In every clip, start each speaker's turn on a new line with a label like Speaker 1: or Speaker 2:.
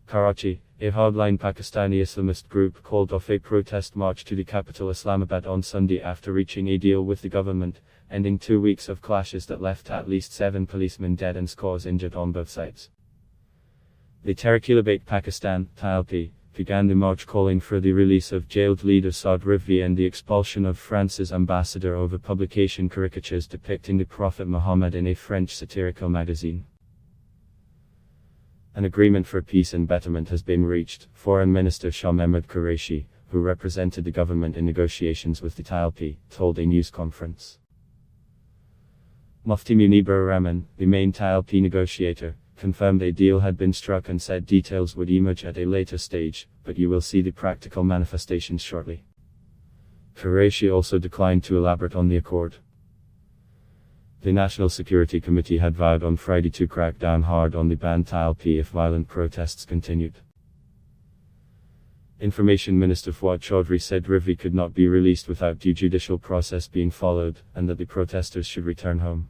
Speaker 1: Karachi, a hardline Pakistani Islamist group called off a protest march to the capital Islamabad on Sunday after reaching a deal with the government, ending 2 weeks of clashes that left at least 7 policemen dead and scores injured on both sides. The Tehreek-e-Labbaik Pakistan (TLP) began the march calling for the release of jailed leader Saad Rivvi and the expulsion of France's ambassador over publication caricatures depicting the Prophet Muhammad in a French satirical magazine. An agreement for peace and betterment has been reached, Foreign Minister Shah Mehmood Qureshi, who represented the government in negotiations with the TLP, told a news conference. Mufti Munibur Rahman, the main TLP negotiator, confirmed a deal had been struck and said details would emerge at a later stage, but you will see the practical manifestations shortly. Qureshi also declined to elaborate on the accord. The National Security Committee had vowed on Friday to crack down hard on the banned TLP if violent protests continued. Information Minister Fuad Chaudhry said Rivvi could not be released without due judicial process being followed, and that the protesters should return home.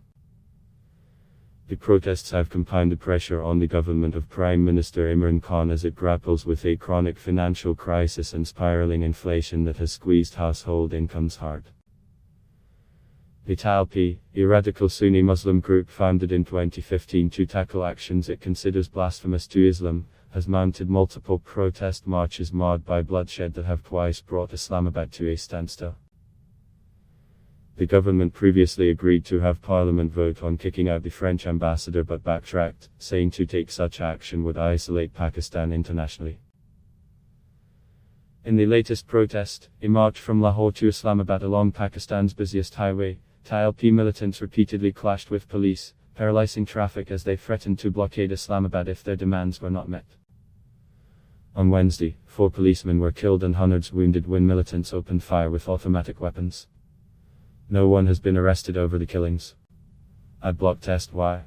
Speaker 1: The protests have compounded pressure on the government of Prime Minister Imran Khan as it grapples with a chronic financial crisis and spiraling inflation that has squeezed household incomes hard. The TLP, a radical Sunni Muslim group founded in 2015 to tackle actions it considers blasphemous to Islam, has mounted multiple protest marches marred by bloodshed that have twice brought Islamabad to a standstill. The government previously agreed to have Parliament vote on kicking out the French ambassador but backtracked, saying to take such action would isolate Pakistan internationally. In the latest protest, a march from Lahore to Islamabad along Pakistan's busiest highway, TLP militants repeatedly clashed with police, paralyzing traffic as they threatened to blockade Islamabad if their demands were not met. On Wednesday, 4 policemen were killed and hundreds wounded when militants opened fire with automatic weapons. No one has been arrested over the killings. Adblock Test Why?